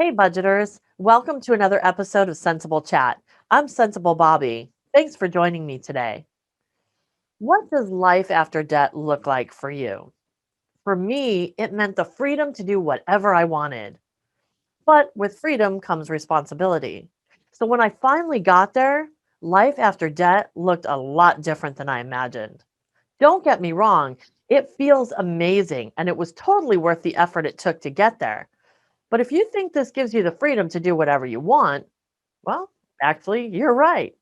Hey, budgeters. Welcome to another episode of Sensible Chat. I'm Sensible Bobby. Thanks for joining me today. What does life after debt look like for you? For me, it meant the freedom to do whatever I wanted. But with freedom comes responsibility. So when I finally got there, life after debt looked a lot different than I imagined. Don't get me wrong, it feels amazing and it was totally worth the effort it took to get there. But if you think this gives you the freedom to do whatever you want, well, actually, you're right.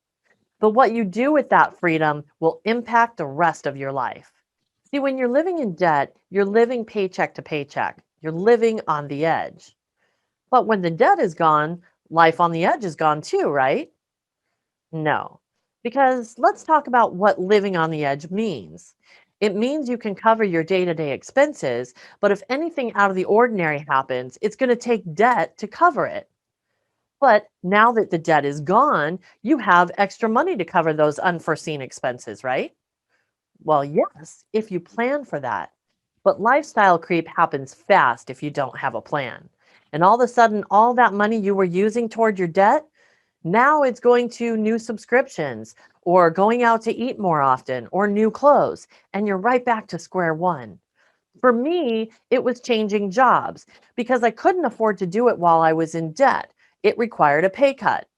But what you do with that freedom will impact the rest of your life. See, when you're living in debt, you're living paycheck to paycheck. You're living on the edge. But when the debt is gone, life on the edge is gone too, right? No. Because let's talk about what living on the edge means. It means you can cover your day to day expenses, but if anything out of the ordinary happens, it's going to take debt to cover it. But now that the debt is gone, you have extra money to cover those unforeseen expenses, right? Well, yes, if you plan for that. But lifestyle creep happens fast if you don't have a plan. And all of a sudden, all that money you were using toward your debt, now it's going to new subscriptions or going out to eat more often or new clothes. And you're right back to square one. For me, it was changing jobs because I couldn't afford to do it while I was in debt. It required a pay cut.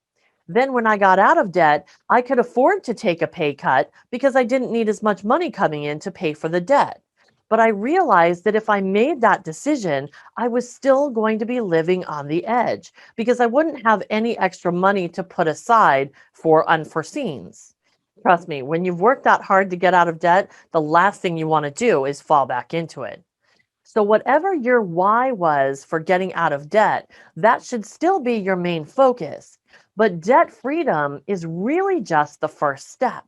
Then, when I got out of debt, I could afford to take a pay cut because I didn't need as much money coming in to pay for the debt. But I realized that if I made that decision, I was still going to be living on the edge because I wouldn't have any extra money to put aside for unforeseens. Trust me, when you've worked that hard to get out of debt, the last thing you want to do is fall back into it. So, whatever your why was for getting out of debt, that should still be your main focus. But debt freedom is really just the first step.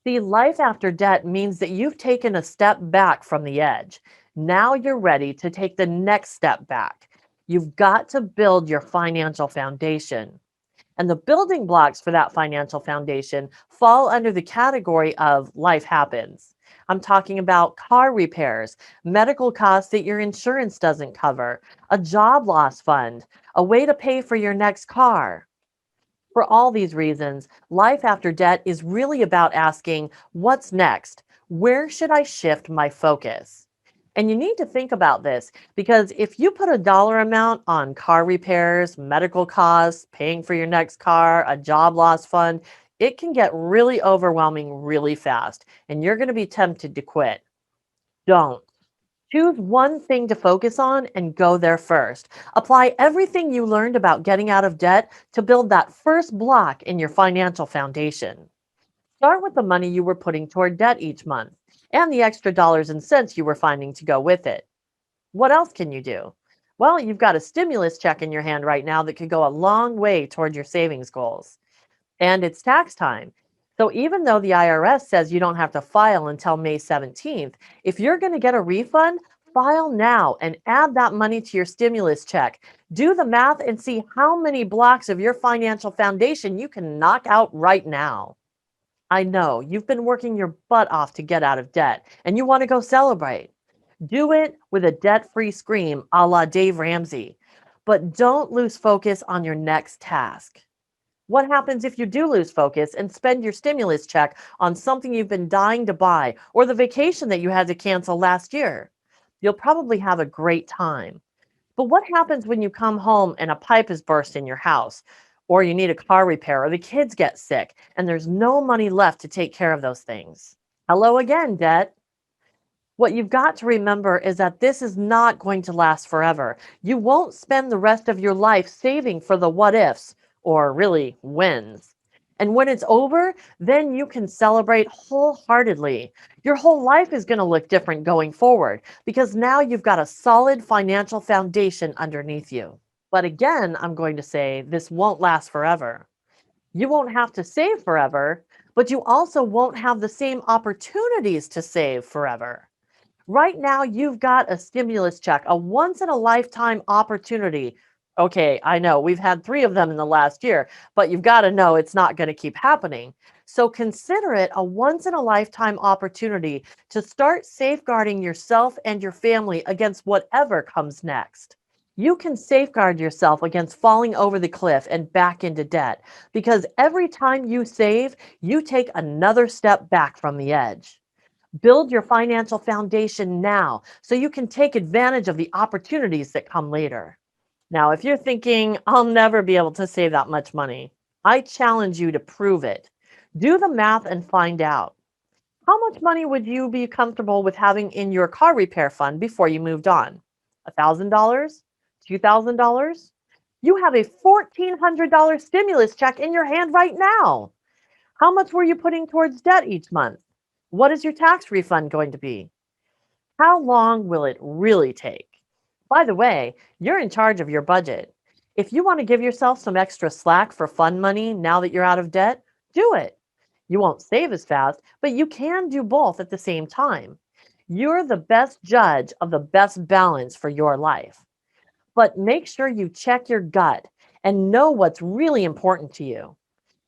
See, life after debt means that you've taken a step back from the edge. Now you're ready to take the next step back. You've got to build your financial foundation. And the building blocks for that financial foundation fall under the category of life happens. I'm talking about car repairs, medical costs that your insurance doesn't cover, a job loss fund, a way to pay for your next car. For all these reasons, life after debt is really about asking, what's next? Where should I shift my focus? And you need to think about this because if you put a dollar amount on car repairs, medical costs, paying for your next car, a job loss fund, it can get really overwhelming really fast, and you're going to be tempted to quit. Don't. Choose one thing to focus on and go there first. Apply everything you learned about getting out of debt to build that first block in your financial foundation. Start with the money you were putting toward debt each month and the extra dollars and cents you were finding to go with it. What else can you do? Well, you've got a stimulus check in your hand right now that could go a long way toward your savings goals. And it's tax time. So even though the IRS says you don't have to file until May 17th, if you're going to get a refund, file now and add that money to your stimulus check. Do the math and see how many blocks of your financial foundation you can knock out right now. I know you've been working your butt off to get out of debt and you want to go celebrate. Do it with a debt free scream a la Dave Ramsey, but don't lose focus on your next task. What happens if you do lose focus and spend your stimulus check on something you've been dying to buy or the vacation that you had to cancel last year? You'll probably have a great time. But what happens when you come home and a pipe is burst in your house, or you need a car repair, or the kids get sick, and there's no money left to take care of those things? Hello again, debt. What you've got to remember is that this is not going to last forever. You won't spend the rest of your life saving for the what ifs, or really wins. And when it's over, then you can celebrate wholeheartedly. Your whole life is going to look different going forward because now you've got a solid financial foundation underneath you. But again, I'm going to say this won't last forever. You won't have to save forever, but you also won't have the same opportunities to save forever. Right now, you've got a stimulus check, a once in a lifetime opportunity. Okay, I know we've had three of them in the last year, but you've got to know it's not going to keep happening. So consider it a once in a lifetime opportunity to start safeguarding yourself and your family against whatever comes next. You can safeguard yourself against falling over the cliff and back into debt because every time you save, you take another step back from the edge. Build your financial foundation now so you can take advantage of the opportunities that come later. Now, if you're thinking, I'll never be able to save that much money, I challenge you to prove it. Do the math and find out. How much money would you be comfortable with having in your car repair fund before you moved on? $1,000? $2,000? You have a $1,400 stimulus check in your hand right now. How much were you putting towards debt each month? What is your tax refund going to be? How long will it really take? By the way, you're in charge of your budget. If you want to give yourself some extra slack for fun money now that you're out of debt, do it. You won't save as fast, but you can do both at the same time. You're the best judge of the best balance for your life. But make sure you check your gut and know what's really important to you.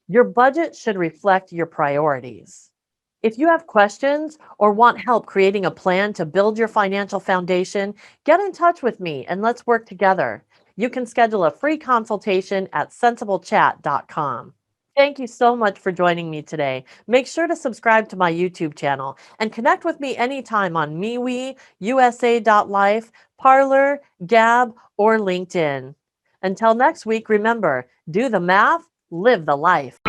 Your budget should reflect your priorities. If you have questions or want help creating a plan to build your financial foundation, get in touch with me and let's work together. You can schedule a free consultation at centsablechat.com. Thank you so much for joining me today. Make sure to subscribe to my YouTube channel and connect with me anytime on MeWe, USA.life, Parlor, Gab, or LinkedIn. Until next week, remember, do the math, live the life.